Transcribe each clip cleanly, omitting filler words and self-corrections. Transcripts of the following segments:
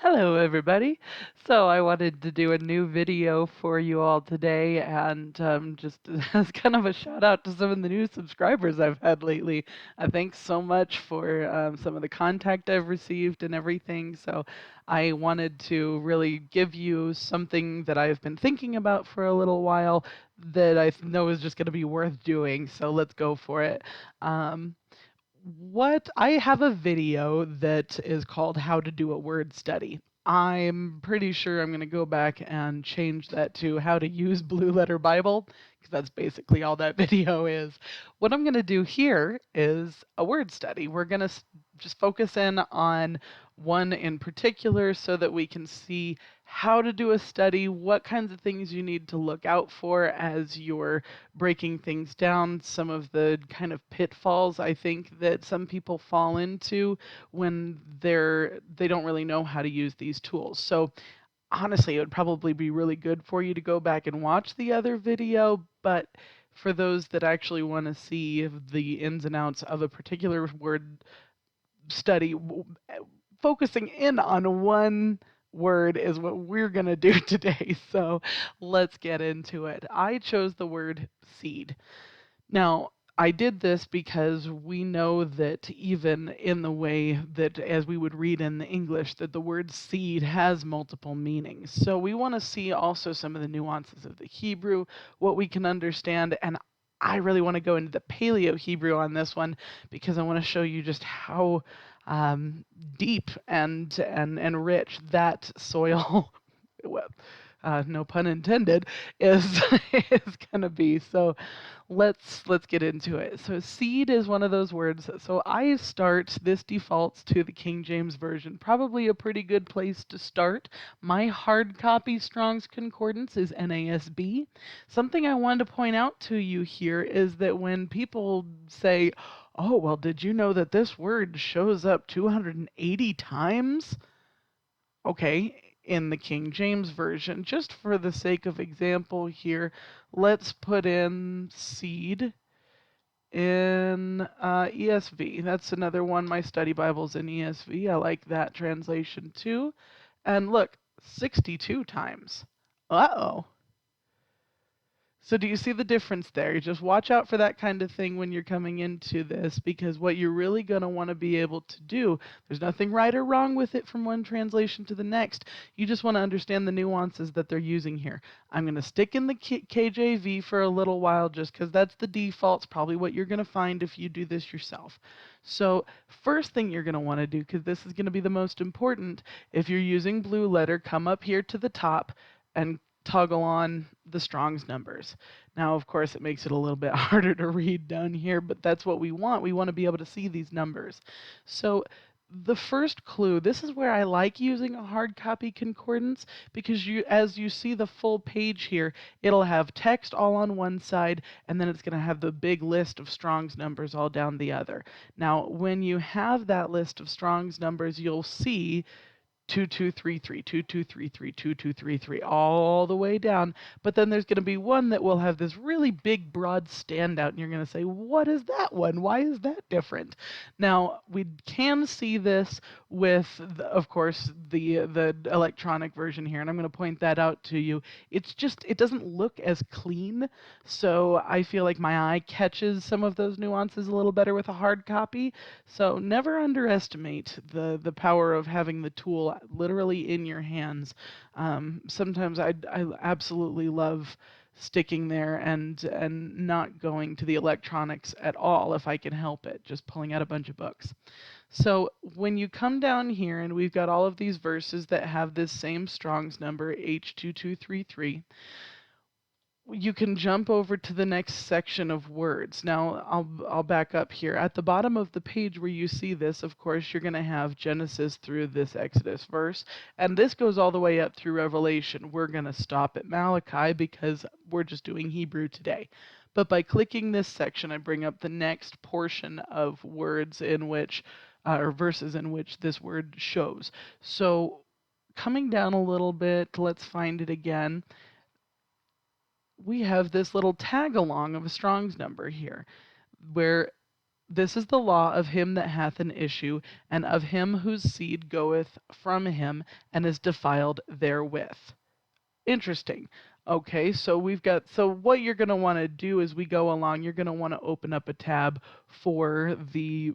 Hello, everybody. So I wanted to do a new video for you all today, and just as kind of a shout out to some of the new subscribers I've had lately. Thanks so much for some of the contact I've received and everything. So I wanted to really give you something that I've been thinking about for a little while that I know is just going to be worth doing. So let's go for it. Um, what I have a video that is called How to Do a Word Study. I'm pretty sure I'm going to go back and change that to How to Use Blue Letter Bible because that's basically all that video is. What I'm going to do here is a word study. We're going to just focus in on one in particular so that we can see how to do a study, what kinds of things you need to look out for as you're breaking things down, some of the kind of pitfalls I think that some people fall into when they don't really know how to use these tools. So honestly, it would probably be really good for you to go back and watch the other video, but for those that actually want to see the ins and outs of a particular word study, focusing in on one word is what we're going to do today. So let's get into it. I chose the word seed. Now, I did this because we know that even in the way that, as we would read in the English, that the word seed has multiple meanings. So we want to see also some of the nuances of the Hebrew, what we can understand, and I really want to go into the Paleo Hebrew on this one because I want to show you just how um, deep and rich that soil, well, no pun intended, is is gonna be. So let's get into it. So seed is one of those words. So I start, this defaults to the King James Version. Probably a pretty good place to start. My hard copy Strong's Concordance is NASB. Something I wanted to point out to you here is that when people say, "Oh, well, did you know that this word shows up 280 times?" Okay, in the King James Version. Just for the sake of example here, let's put in seed in ESV. That's another one. My study Bible's in ESV. I like that translation too. And look, 62 times. Uh-oh. So do you see the difference there? You just watch out for that kind of thing when you're coming into this, because what you're really going to want to be able to do, there's nothing right or wrong with it from one translation to the next. You just want to understand the nuances that they're using here. I'm going to stick in the KJV for a little while just because that's the default. It's probably what you're going to find if you do this yourself. So first thing you're going to want to do, because this is going to be the most important, if you're using blue letter, come up here to the top and toggle on the Strong's numbers. Now, of course, it makes it a little bit harder to read down here, but that's what we want. We want to be able to see these numbers. So the first clue, this is where I like using a hard copy concordance because as you see the full page here, it'll have text all on one side and then it's going to have the big list of Strong's numbers all down the other. Now, when you have that list of Strong's numbers, you'll see 2233, 2233, 2233, all the way down. But then there's going to be one that will have this really big, broad standout, and you're going to say, what is that one? Why is that different? Now, we can see this with, of course, the electronic version here, and I'm going to point that out to you. It's just, it doesn't look as clean, so I feel like my eye catches some of those nuances a little better with a hard copy. So never underestimate the power of having the tool literally in your hands. Sometimes I absolutely love sticking there and not going to the electronics at all if I can help it, just pulling out a bunch of books. So when you come down here and we've got all of these verses that have this same Strong's number, H2233, you can jump over to the next section of words. Now, I'll back up here. At the bottom of the page where you see this, of course, you're going to have Genesis through this Exodus verse, and this goes all the way up through Revelation. We're going to stop at Malachi because we're just doing Hebrew today. But by clicking this section, I bring up the next portion of words in which, or verses in which this word shows. So coming down a little bit, let's find it again. We have this little tag along of a Strong's number here, where This is the law of him that hath an issue, and of him whose seed goeth from him, and is defiled therewith. Interesting. Okay, so so what you're going to want to do as we go along, you're going to want to open up a tab for the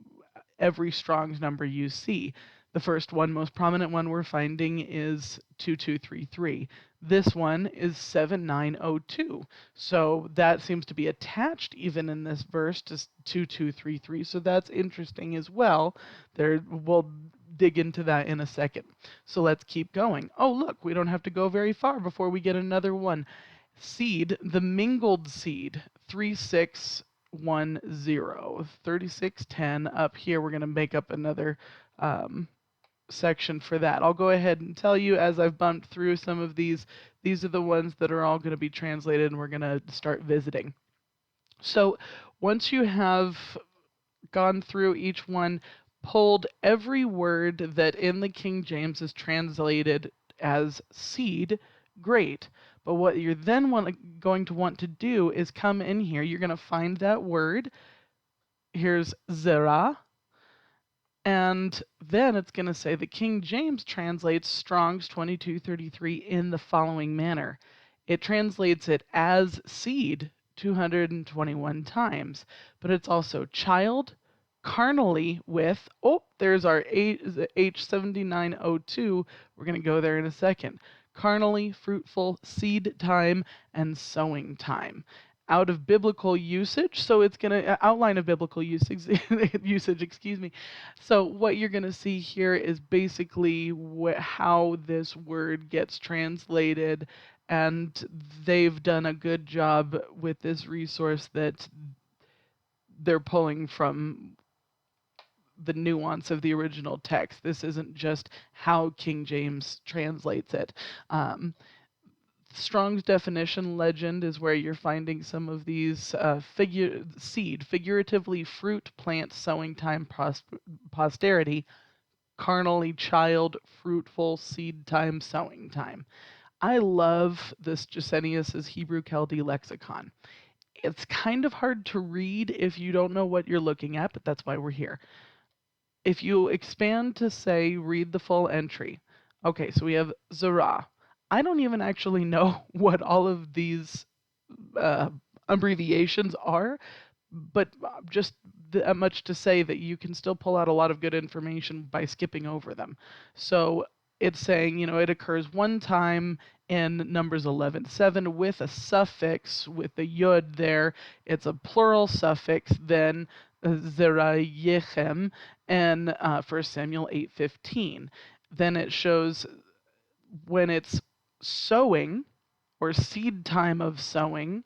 every Strong's number you see. The first one, most prominent one we're finding is 2233. This one is 7902. So that seems to be attached even in this verse to 2233. So that's interesting as well. We'll dig into that in a second. So let's keep going. Oh, look, we don't have to go very far before we get another one. Seed, the mingled seed, 3610, 3610. Up here, we're going to make up another section for that. I'll go ahead and tell you as I've bumped through some of these are the ones that are all going to be translated, and we're going to start visiting. So once you have gone through each one, pulled every word that in the King James is translated as seed, great. But what you're then going to want to do is come in here. You're going to find that word. Here's zera. And then it's going to say the King James translates Strong's 2233 in the following manner. It translates it as seed 221 times, but it's also child, carnally with, oh, there's our H7902. We're going to go there in a second. Carnally, fruitful, seed time, and sowing time. Out of biblical usage, so it's going to outline of biblical usage, excuse me. So what you're going to see here is basically how this word gets translated, and they've done a good job with this resource that they're pulling from the nuance of the original text. This isn't just how King James translates it. Strong's definition legend is where you're finding some of these seed, figuratively fruit, plant, sowing time, posterity, carnally child, fruitful, seed time, sowing time. I love this Gesenius's Hebrew Chaldee lexicon. It's kind of hard to read if you don't know what you're looking at, but that's why we're here. If you expand to say read the full entry, okay, so we have Zerah. I don't even actually know what all of these uh, abbreviations are, but just much to say that you can still pull out a lot of good information by skipping over them. So it's saying, it occurs one time in Numbers 11:7 with a suffix, with the yud there. It's a plural suffix, then zerayechem, and 1 Samuel 8:15. Then it shows when it's sowing, or seed time of sowing,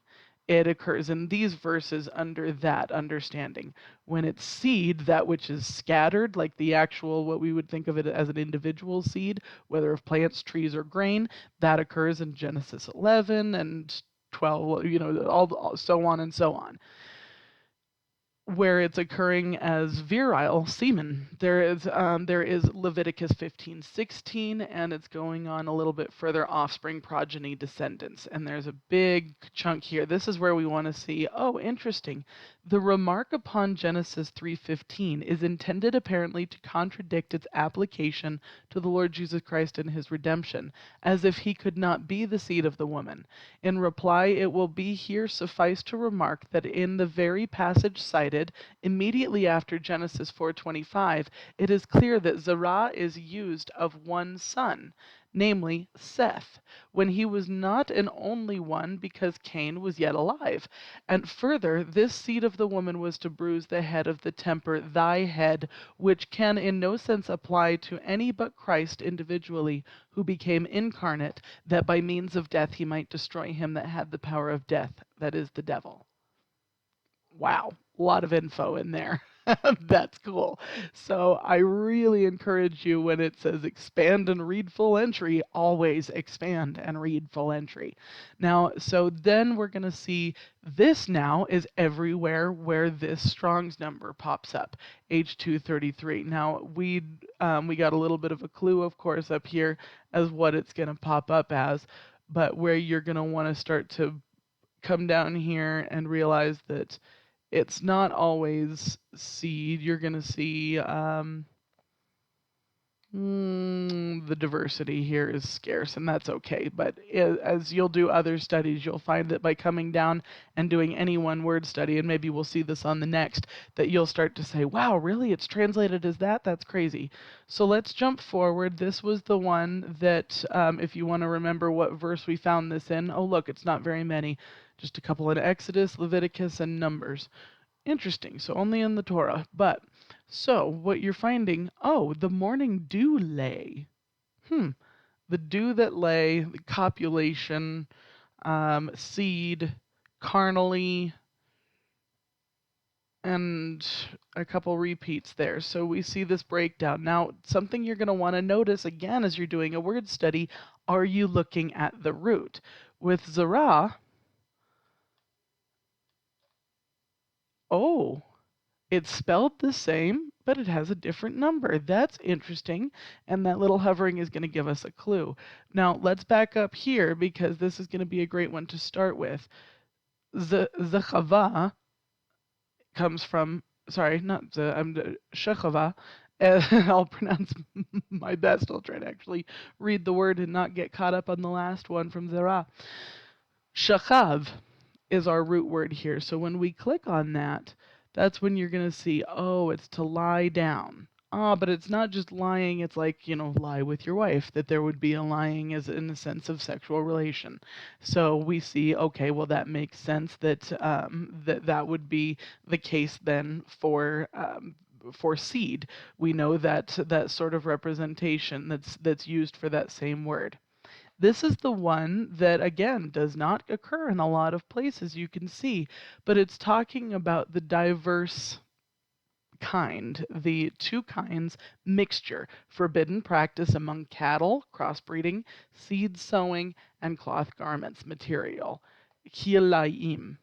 it occurs in these verses under that understanding. When it's seed, that which is scattered, like the actual, what we would think of it as an individual seed, whether of plants, trees, or grain, that occurs in Genesis 11 and 12, all so on and so on. Where it's occurring as virile semen, there is Leviticus 15:16, and it's going on a little bit further, offspring, progeny, descendants, and there's a big chunk here. This is where we want to see, oh, interesting. The remark upon Genesis 3:15 is intended apparently to contradict its application to the Lord Jesus Christ and his redemption, as if he could not be the seed of the woman. In reply, it will be here suffice to remark that in the very passage cited, immediately after Genesis 4:25, it is clear that Zerah is used of one son, namely Seth, when he was not an only one because Cain was yet alive. And further, this seed of the woman was to bruise the head of the temper, thy head, which can in no sense apply to any but Christ individually, who became incarnate, that by means of death he might destroy him that had the power of death, that is, the devil. Wow, a lot of info in there. That's cool. So I really encourage you, when it says expand and read full entry, always expand and read full entry. Now, so then we're going to see this now is everywhere where this Strong's number pops up, H233. Now, we got a little bit of a clue, of course, up here as what it's going to pop up as, but where you're going to want to start to come down here and realize that It's not always seed. You're going to see the diversity here is scarce, and that's okay. But as you'll do other studies, you'll find that by coming down and doing any one word study, and maybe we'll see this on the next, that you'll start to say, wow, really? It's translated as that? That's crazy. So let's jump forward. This was the one that, if you want to remember what verse we found this in, oh, look, it's not very many. Just a couple in Exodus, Leviticus, and Numbers. Interesting. So only in the Torah. But so what you're finding, oh, the morning dew lay. The dew that lay, the copulation, seed, carnally, and a couple repeats there. So we see this breakdown. Now, something you're going to want to notice again as you're doing a word study, are you looking at the root? With Zerah, oh, it's spelled the same, but it has a different number. That's interesting, and that little hovering is going to give us a clue. Now, let's back up here because this is going to be a great one to start with. Zechava comes from, sorry, not the, Shechava. I'll pronounce my best. I'll try to actually read the word and not get caught up on the last one from Zerah. Shachav is our root word here. So when we click on that, that's when you're going to see, oh, it's to lie down. Ah, but it's not just lying, it's like, lie with your wife, that there would be a lying as in the sense of sexual relation. So we see, okay, well, that makes sense that that would be the case then for seed. We know that that sort of representation that's used for that same word. This is the one that, again, does not occur in a lot of places, you can see, but it's talking about the diverse kind, the two kinds mixture, forbidden practice among cattle, crossbreeding, seed sowing, and cloth garments material. Kilayim.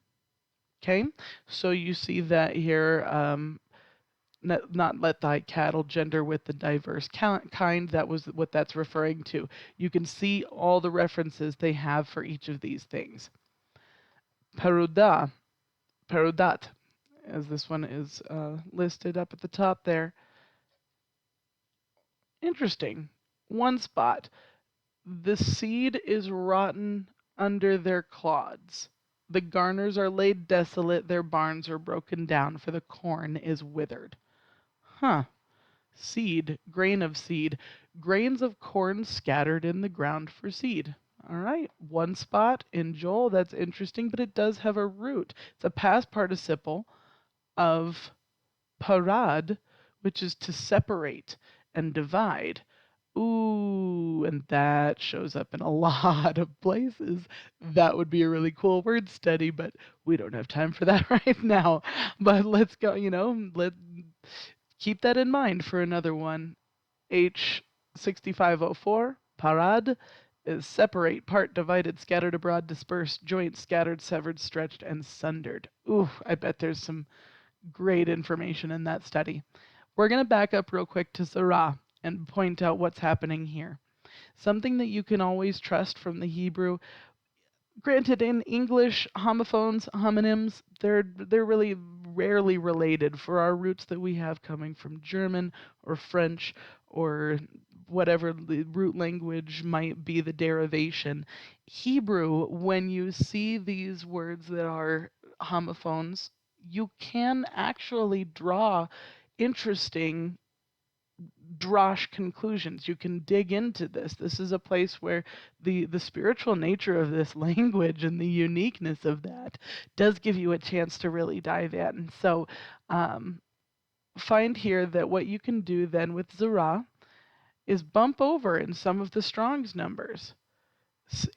Okay, so you see that here. Not let thy cattle gender with the diverse kind. That was what that's referring to. You can see all the references they have for each of these things. Peruda, perudat, as this one is listed up at the top there. Interesting. One spot. The seed is rotten under their clods. The garners are laid desolate, their barns are broken down, for the corn is withered. Huh. Seed, grain of seed, grains of corn scattered in the ground for seed. All right, one spot in Joel, that's interesting, but it does have a root. It's a past participle of parad, which is to separate and divide. Ooh, and that shows up in a lot of places. That would be a really cool word study, but we don't have time for that right now. But let's go, let keep that in mind for another one. H6504, parad, is separate, part, divided, scattered abroad, dispersed, joint, scattered, severed, stretched, and sundered. Ooh, I bet there's some great information in that study. We're going to back up real quick to Zerah and point out what's happening here. Something that you can always trust from the Hebrew. Granted, in English, homophones, homonyms, they're really rarely related for our roots that we have coming from German or French or whatever the root language might be the derivation. Hebrew, when you see these words that are homophones, you can actually draw interesting drash conclusions. You can dig into this. This is a place where the spiritual nature of this language and the uniqueness of that does give you a chance to really dive in. So find here that what you can do then with Zerah is bump over in some of the Strong's numbers.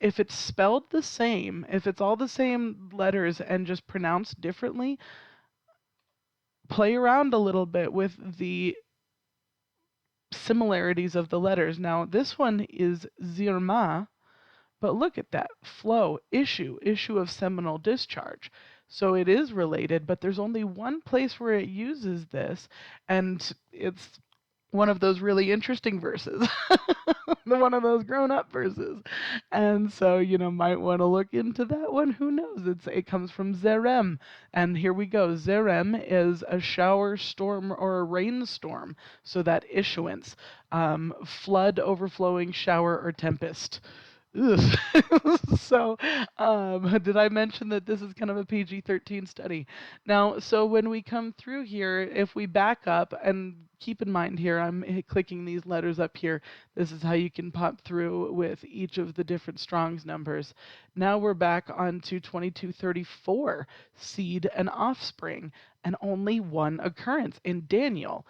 If it's spelled the same, if it's all the same letters and just pronounced differently, play around a little bit with the similarities of the letters. Now, this one is Zirma, but look at that flow, issue of seminal discharge. So it is related, but there's only one place where it uses this, and it's one of those really interesting verses, one of those grown-up verses. And so, might want to look into that one. Who knows? It comes from Zerem. And here we go. Zerem is a shower storm or a rainstorm. So that issuance, flood, overflowing, shower, or tempest. Ugh. So, did I mention that this is kind of a PG-13 study? Now, so when we come through here, if we back up and keep in mind here, I'm clicking these letters up here. This is how you can pop through with each of the different Strong's numbers. Now we're back onto 2234, seed and offspring, and only one occurrence in Daniel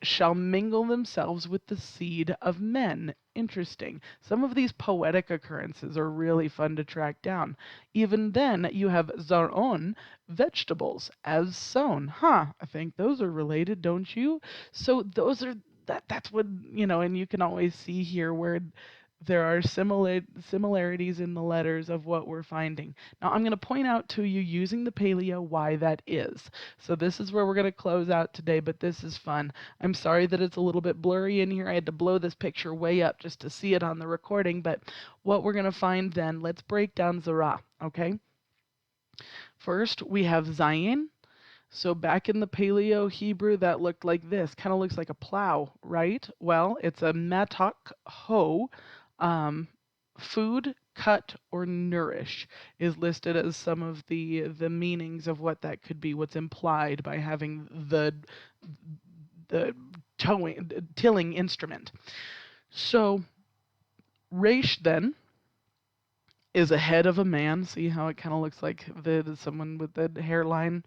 shall mingle themselves with the seed of men. Interesting. Some of these poetic occurrences are really fun to track down. Even then, you have zaron, vegetables, as sown. I think those are related, don't you? So those are that's what, and you can always see here where there are similarities in the letters of what we're finding. Now, I'm going to point out to you using the paleo why that is. So this is where we're going to close out today, but this is fun. I'm sorry that it's a little bit blurry in here. I had to blow this picture way up just to see it on the recording, but what we're going to find then, let's break down Zerah, okay? First, we have Zayin. So back in the Paleo Hebrew, that looked like this. Kind of looks like a plow, right? Well, it's a matok hoe. Um, food, cut, or nourish is listed as some of the meanings of what that could be. What's implied by having the tilling instrument. So Reish then is a head of a man. See how it kind of looks like someone with the hairline.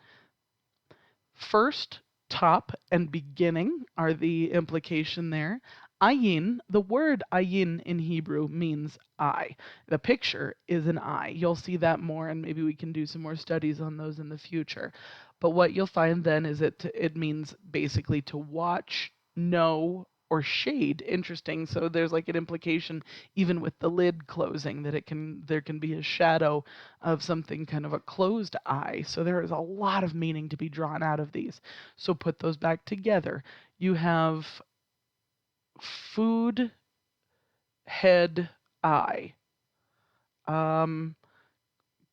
First, top, and beginning are the implication there. Ayin, the word ayin in Hebrew means eye. The picture is an eye. You'll see that more, and maybe we can do some more studies on those in the future. But what you'll find then is it means basically to watch, know, or shade. Interesting. So there's like an implication even with the lid closing that there can be a shadow of something kind of a closed eye. So there is a lot of meaning to be drawn out of these. So put those back together. You have food, head, eye.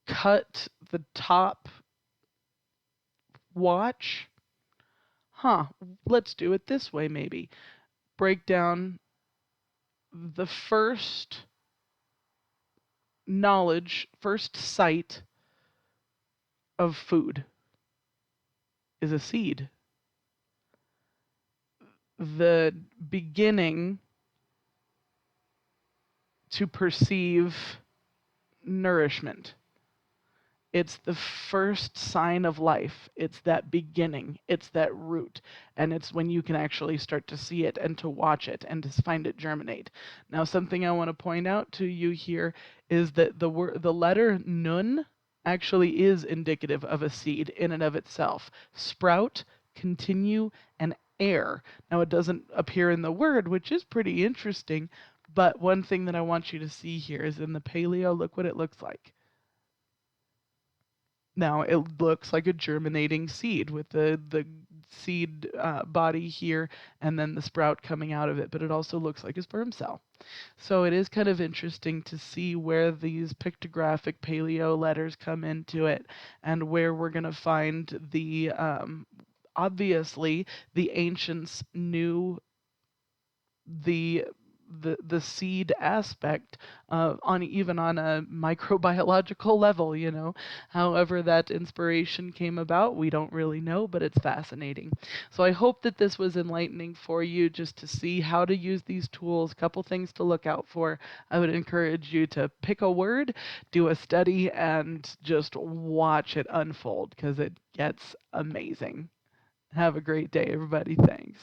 Cut the top, watch. Let's do it this way maybe. Break down the first knowledge, first sight of food is a seed. The beginning to perceive nourishment. It's the first sign of life. It's that beginning. It's that root. And it's when you can actually start to see it and to watch it and to find it germinate. Now, something I want to point out to you here is that the letter nun actually is indicative of a seed in and of itself. Sprout, continue, and air. Now, it doesn't appear in the word, which is pretty interesting. But one thing that I want you to see here is in the paleo, look what it looks like. Now it looks like a germinating seed with the seed body here and then the sprout coming out of it, but it also looks like a sperm cell. So it is kind of interesting to see where these pictographic paleo letters come into it and where we're going to find the, obviously, the ancients knew the seed aspect on even on a microbiological level, However that inspiration came about, we don't really know, but it's fascinating. So I hope that this was enlightening for you just to see how to use these tools. Couple things to look out for. I would encourage you to pick a word, do a study, and just watch it unfold because it gets amazing. Have a great day, everybody. Thanks.